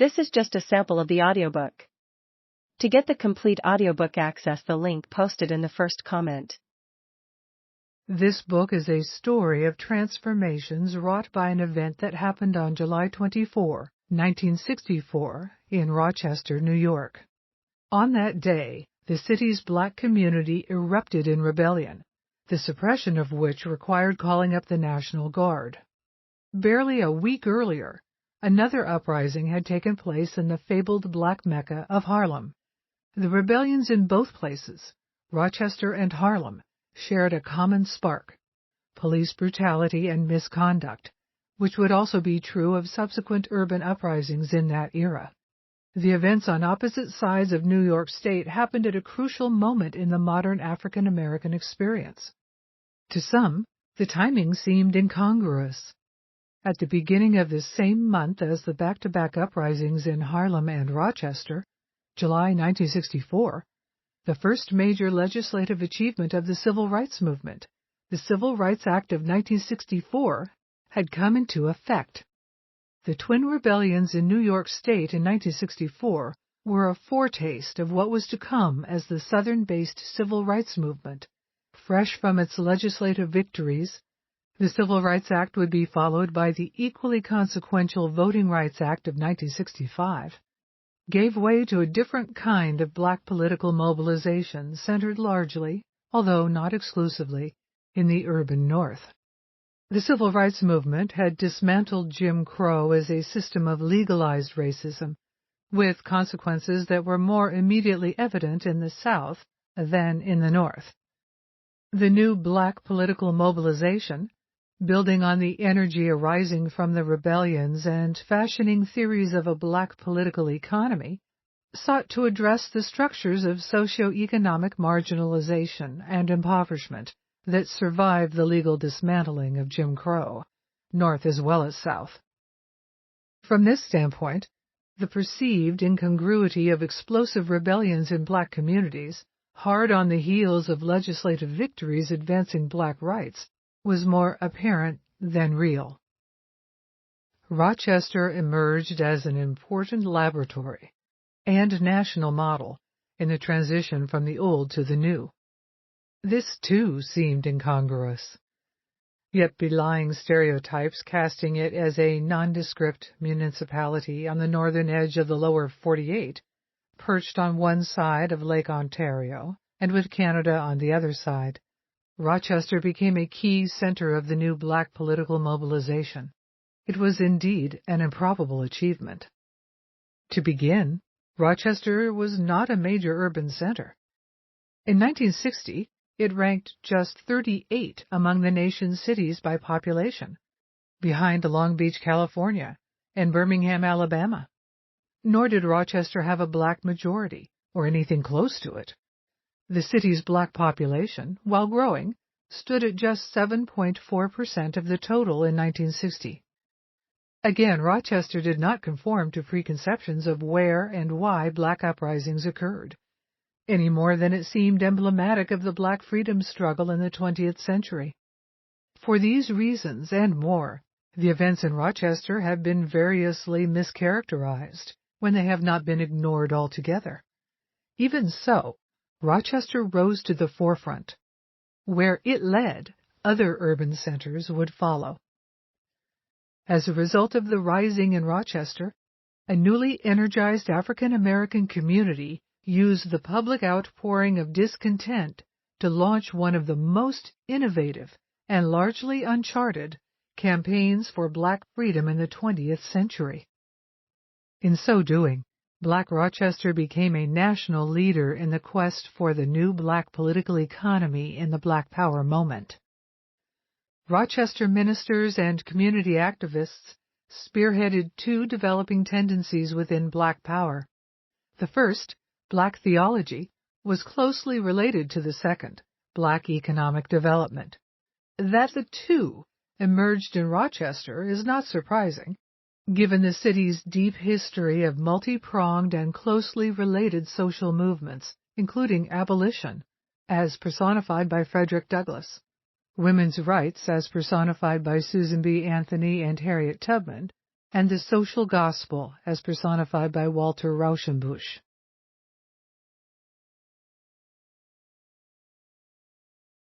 This is just a sample of the audiobook. To get the complete audiobook, access the link posted in the first comment. This book is a story of transformations wrought by an event that happened on July 24, 1964, in Rochester, New York. On that day, the city's black community erupted in rebellion, the suppression of which required calling up the National Guard. Barely a week earlier, another uprising had taken place in the fabled Black Mecca of Harlem. The rebellions in both places, Rochester and Harlem, shared a common spark: police brutality and misconduct, which would also be true of subsequent urban uprisings in that era. The events on opposite sides of New York State happened at a crucial moment in the modern African American experience. To some, the timing seemed incongruous. At the beginning of the same month as the back-to-back uprisings in Harlem and Rochester, July 1964, the first major legislative achievement of the Civil Rights Movement, the Civil Rights Act of 1964, had come into effect. The twin rebellions in New York State in 1964 were a foretaste of what was to come as the Southern-based Civil Rights Movement. Fresh from its legislative victories, the Civil Rights Act would be followed by the equally consequential Voting Rights Act of 1965, gave way to a different kind of black political mobilization centered largely, although not exclusively, in the urban North. The Civil Rights Movement had dismantled Jim Crow as a system of legalized racism, with consequences that were more immediately evident in the South than in the North. The new black political mobilization, building on the energy arising from the rebellions and fashioning theories of a black political economy, sought to address the structures of socio-economic marginalization and impoverishment that survived the legal dismantling of Jim Crow, North as well as South. From this standpoint, the perceived incongruity of explosive rebellions in black communities, hard on the heels of legislative victories advancing black rights, was more apparent than real. Rochester emerged as an important laboratory and national model in the transition from the old to the new. This, too, seemed incongruous, yet belying stereotypes casting it as a nondescript municipality on the northern edge of the lower 48, perched on one side of Lake Ontario and with Canada on the other side. Rochester became a key center of the new black political mobilization. It was indeed an improbable achievement. To begin, Rochester was not a major urban center. In 1960, it ranked just 38 among the nation's cities by population, behind Long Beach, California, and Birmingham, Alabama. Nor did Rochester have a black majority, or anything close to it. The city's black population, while growing, stood at just 7.4% of the total in 1960. Again, Rochester did not conform to preconceptions of where and why black uprisings occurred, any more than it seemed emblematic of the black freedom struggle in the 20th century. For these reasons and more, the events in Rochester have been variously mischaracterized when they have not been ignored altogether. Even so, Rochester rose to the forefront. Where it led, other urban centers would follow. As a result of the rising in Rochester, a newly energized African American community used the public outpouring of discontent to launch one of the most innovative and largely uncharted campaigns for black freedom in the 20th century. In so doing, Black Rochester became a national leader in the quest for the new black political economy in the Black Power moment. Rochester ministers and community activists spearheaded two developing tendencies within Black Power. The first, Black theology, was closely related to the second, Black economic development. That the two emerged in Rochester is not surprising, given the city's deep history of multi-pronged and closely related social movements, including abolition, as personified by Frederick Douglass, women's rights, as personified by Susan B. Anthony and Harriet Tubman, and the social gospel as personified by Walter Rauschenbusch.